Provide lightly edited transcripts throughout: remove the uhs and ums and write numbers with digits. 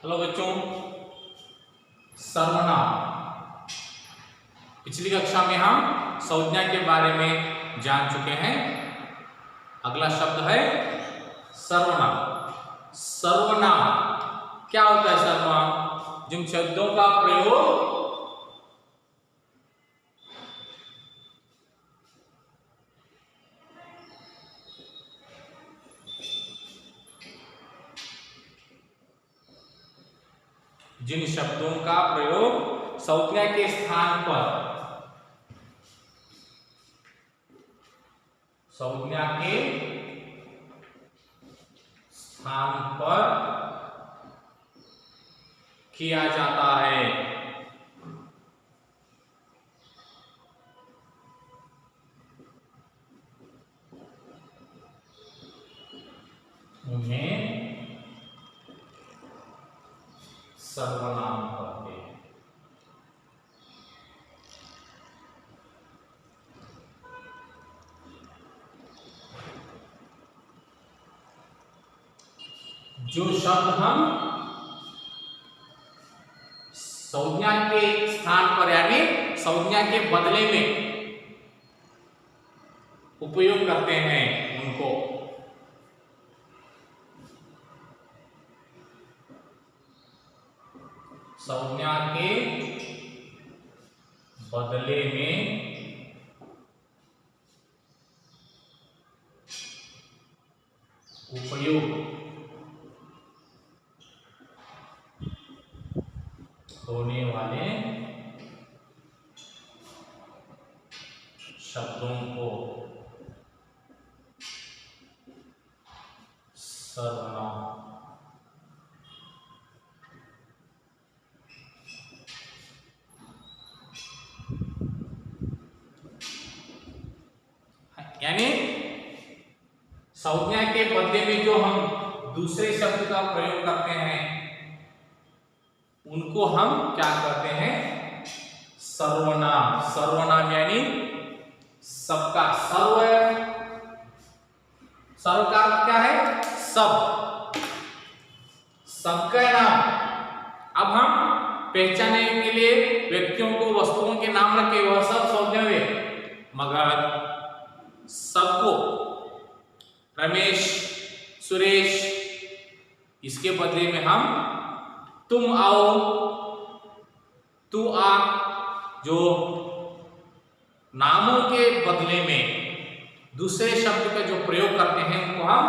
Hello बच्चों, सर्वनाम। पिछली कक्षा में हम संज्ञा के बारे में जान चुके हैं। अगला शब्द है सर्वनाम। सर्वनाम क्या होता है? सर्वनाम जिन शब्दों का प्रयोग संज्ञा के स्थान पर किया जाता है। उन्हें सर्वनाम कहते हैं। जो शब्द हम संज्ञा के स्थान पर यानी संज्ञा के बदले में उपयोग करते हैं उनको संज्ञा के बदले में उपयोग होने वाले शब्दों को सर्वनाम। यानी संज्ञा के बदले में जो हम दूसरे शब्द का प्रयोग करते हैं उनको हम क्या कहते हैं? सर्वनाम। सर्वनाम यानी सबका सर्व का अर्थ क्या है? सब, सबका नाम। अब हम पहचानने के लिए व्यक्तियों को वस्तुओं के नाम रखे, वह सब संज्ञा हुए, मगर सबको रमेश, सुरेश, इसके बदले में हम तुम आओ, तू आ, जो नामों के बदले में दूसरे शब्द का जो प्रयोग करते हैं उनको हम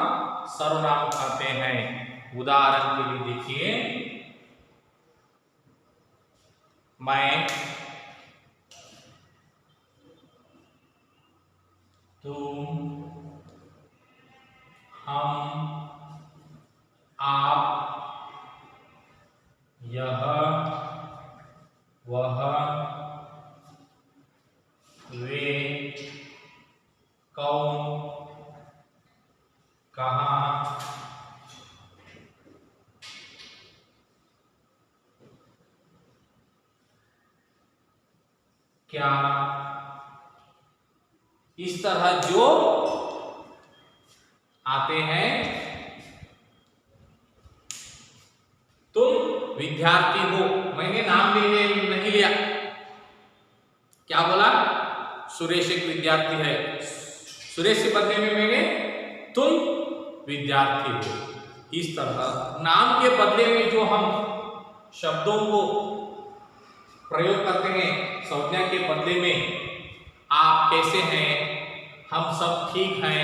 सर्वनाम कहते हैं। उदाहरण के लिए देखिए, मैं, तुम, हम, आप, यह, वह, वे, कौन, कहाँ, क्या, इस तरह जो आते हैं। तुम विद्यार्थी हो, मैंने नाम नहीं लिया, क्या बोला? सुरेश एक विद्यार्थी है, सुरेश के बदले में मैंने तुम विद्यार्थी हो। इस तरह नाम के बदले में जो हम शब्दों को प्रयोग करते हैं, संज्ञा के बदले में, आप कैसे हैं, हम सब ठीक हैं,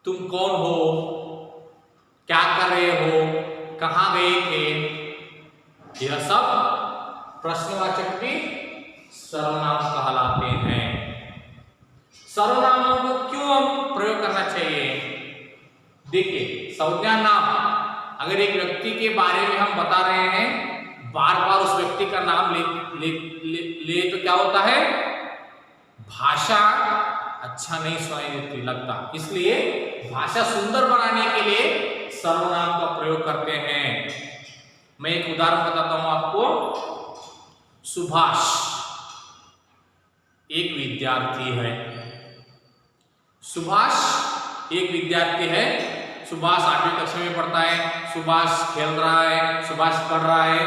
तुम कौन हो, क्या कर रहे हो, कहाँ गए थे, यह सब प्रश्नवाचक भी सर्वनाम कहलाते हैं। सर्वनामों को क्यों हम प्रयोग करना चाहिए? देखिए, संज्ञा नाम, अगर एक व्यक्ति के बारे में हम बता रहे हैं, बार बार उस व्यक्ति का नाम ले तो क्या होता है? भाषा अच्छा नहीं सुनाई लगता। इसलिए भाषा सुंदर बनाने के लिए सर्वनाम का प्रयोग करते हैं। मैं एक उदाहरण बताता हूं आपको। सुभाष एक विद्यार्थी है। सुभाष एक विद्यार्थी है। सुभाष 8वीं कक्षा में पढ़ता है, सुभाष खेल रहा है, सुभाष पढ़ रहा है।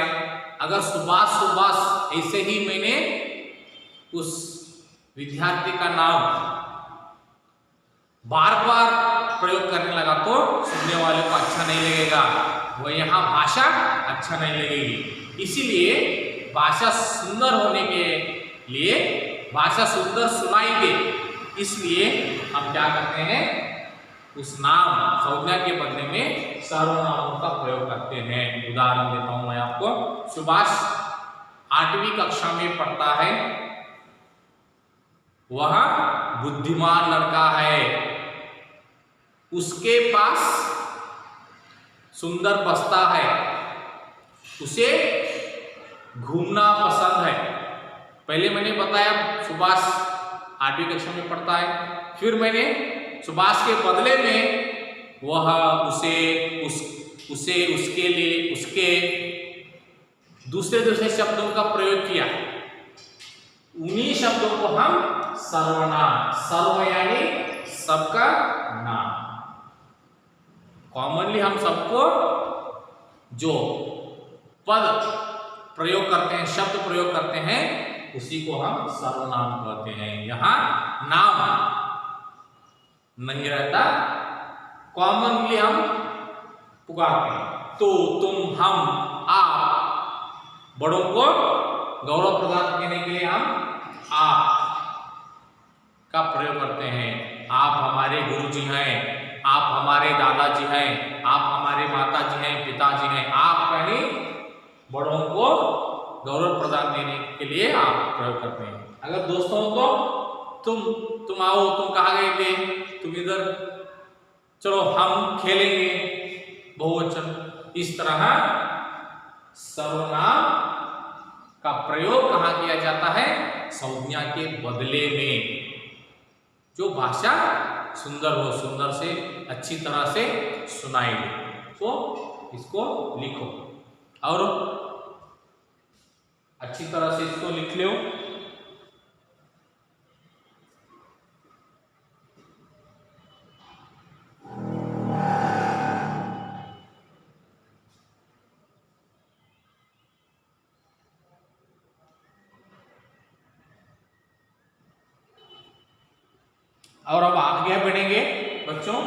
अगर सुभाष सुभाष ऐसे ही मैंने उस विद्यार्थी का नाम बार बार प्रयोग करने लगा तो सुनने वाले को अच्छा नहीं लगेगा, वो यहाँ भाषा अच्छा नहीं लगेगी। इसीलिए भाषा सुंदर होने के लिए, भाषा सुंदर सुनाई दे, इसलिए हम क्या करते हैं, उस नाम संज्ञा के बदले में सर्वनामों का प्रयोग करते हैं। उदाहरण देता हूं मैं आपको। सुभाष 8वीं कक्षा में पढ़ता है, वह बुद्धिमान लड़का है, उसके पास सुंदर बस्ता है, उसे घूमना पसंद है। पहले मैंने बताया सुभाष 8वीं कक्षा में पढ़ता है, फिर मैंने सुभाष के बदले में वह उसे उसके लिए उसके दूसरे शब्दों का प्रयोग किया। उन्हीं शब्दों को हम सर्वनाम, सर्व यानी सबका नाम, कॉमनली हम सबको जो पद प्रयोग करते हैं, शब्द प्रयोग करते हैं, उसी को हम सर्वनाम कहते हैं। यहां नाम नहीं रहता, कॉमनली हम पुकारते हैं। तो, तुम, हम, आप, बड़ों को गौरव प्रदान करने के लिए हम आप का प्रयोग करते हैं। आप हमारे गुरुजी हैं, आप हमारे दादाजी हैं, आप हमारे माताजी हैं, पिताजी हैं। आप यानी बड़ों को गौरव प्रदान देने के लिए आप प्रयोग करते हैं। अगर दोस्तों तो तुम आओ, तुम कहाँ गए थे, तुम इधर चलो हम खेलेंगे, बहुवचन। इस तरह सर्वनाम का प्रयोग कहाँ किया जाता है, संज्ञा के बदले में। जो भाषा सुंदर हो, सुंदर से अच्छी तरह से सुनाई दे, तो इसको लिखो और अच्छी तरह से इसको लिख लो। और अब आगे बढ़ेंगे बच्चों।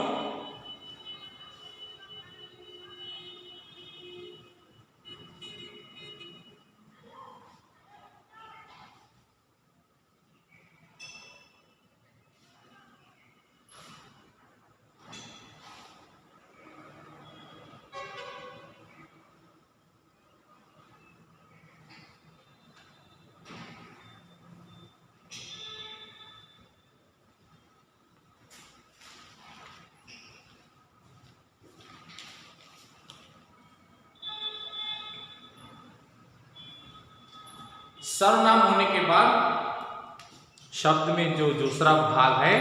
सर्वनाम होने के बाद शब्द में जो दूसरा भाग है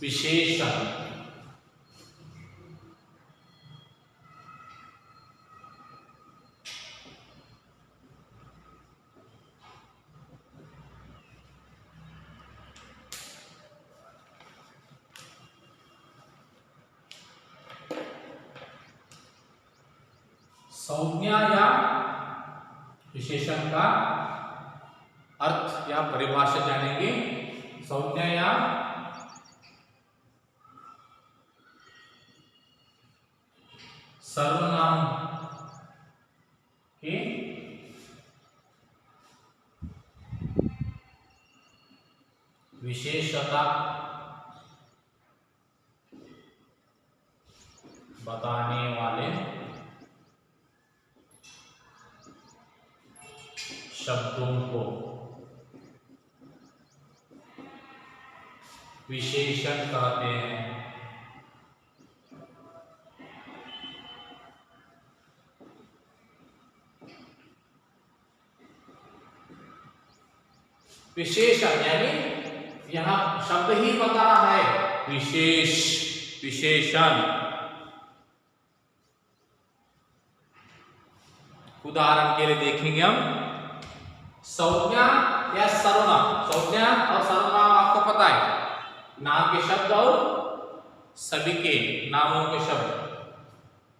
विशेषण। संज्ञा या विशेषण का अर्थ या परिभाषा जानेंगे। संज्ञा या सर्वनाम की विशेषता बताने वाले शब्दों को विशेषण कहते हैं। विशेषण यानी यहां शब्द ही बता रहा है विशेष, विशेषण। उदाहरण के लिए देखेंगे हम संज्ञा या सर्वनाम। संज्ञा और सर्वनाम आपको पता है, नाम के शब्द और सभी के नामों के शब्द,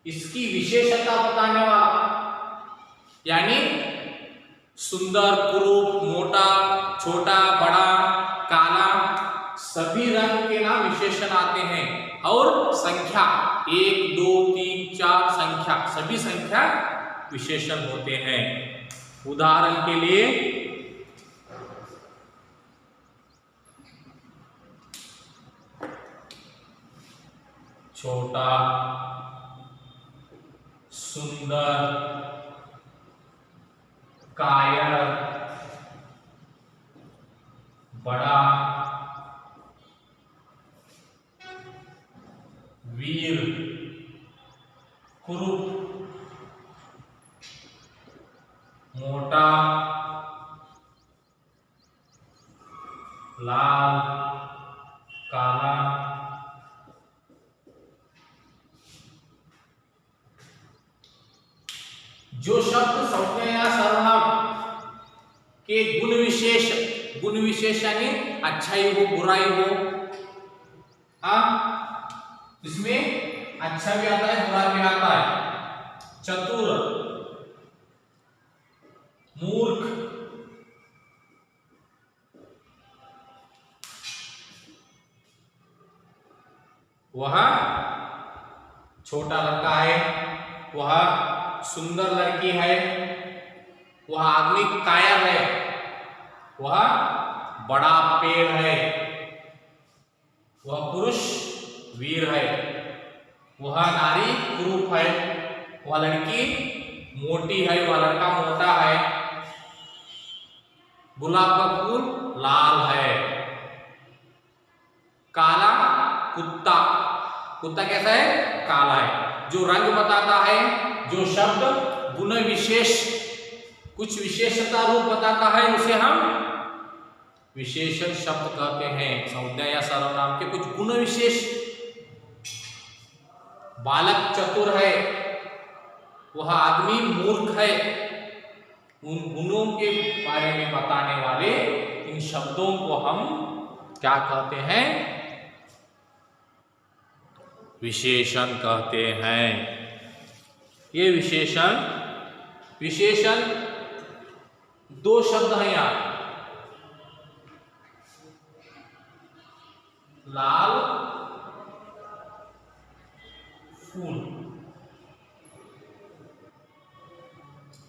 इसकी विशेषता बताने वाला, यानी सुंदर, कुरूप, मोटा, छोटा, बड़ा, काला, सभी रंग के नाम विशेषण आते हैं। और संख्या 1 2 3 4 संख्या, सभी संख्या विशेषण होते हैं। उदाहरण के लिए छोटा, सुंदर, कायर, बड़ा, वीर, कुरूप, मोटा, लाल, काला, जो शब्द संज्ञा या सर्वनाम के गुण विशेष यानी अच्छाई हो, बुराई हो, इसमें अच्छा भी आता है, बुरा भी आता है। चतुर, मूर्ख, वह छोटा लड़का है, वह सुंदर लड़की है, वह आदमी कायर है, वह बड़ा पेड़ है, वह पुरुष वीर है, वह नारी कुरूप है, वह लड़की मोटी है, वह लड़का मोटा है, गुलाब का फूल लाल है, काला कुत्ता, कुत्ता कैसा है? काला है। जो रंग बताता है, जो शब्द गुण विशेष कुछ विशेषता रूप बताता है, उसे हम विशेषण शब्द कहते हैं। संज्ञा या सर्वनाम के कुछ गुण विशेष, बालक चतुर है, वह आदमी मूर्ख है, उन गुणों के बारे में बताने वाले इन शब्दों को हम क्या कहते हैं? विशेषण कहते हैं। ये विशेषण दो शब्द हैं यहाँ, लाल फूल।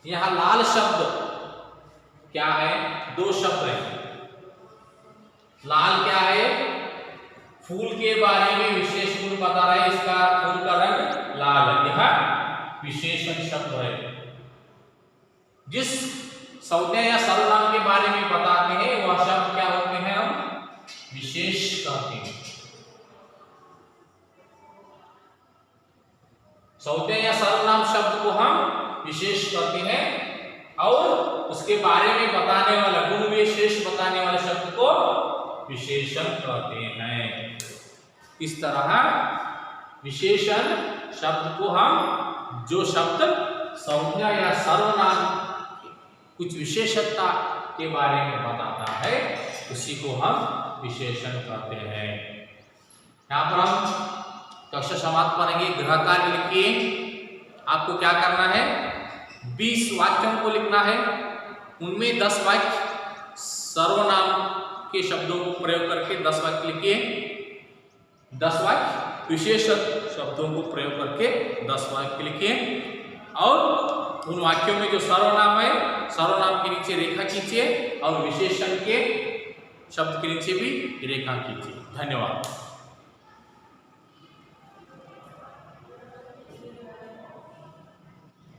यहां लाल शब्द क्या है? दो शब्द है। लाल क्या है? फूल के बारे में विशेष गुण बता रहा है, इसका फूल का रंग लाल है, यह विशेषण शब्द है। जिस संज्ञा या सर्वनाम के बारे में बताते हैं वह शब्द क्या होते हैं? हम विशेष कहते हैं। संज्ञा या सर्वनाम शब्द को हम विशेष कहते हैं और उसके बारे में बताने वाला गुण विशेष बताने वाले शब्द को विशेषण कहते हैं। इस तरह विशेषण शब्द को हम, जो शब्द संज्ञा या सर्वनाम कुछ विशेषता के बारे में बताता है, उसी को हम विशेषण कहते हैं। यहाँ पर हम कक्षा समाप्त करेंगे। गृह कार्य लिखिए। आपको क्या करना है? 20 वाक्यों को लिखना है, उनमें 10 वाक्य सर्वनाम के शब्दों को प्रयोग करके 10 वाक्य लिखिए। 10 वाक्य विशेष शब्दों को प्रयोग करके 10 वाक्य लिखिए और उन वाक्यों में जो सर्वनाम है, सर्वनाम के नीचे रेखा खींचिए और विशेषण के शब्द के नीचे भी रेखा खींचिए। धन्यवाद।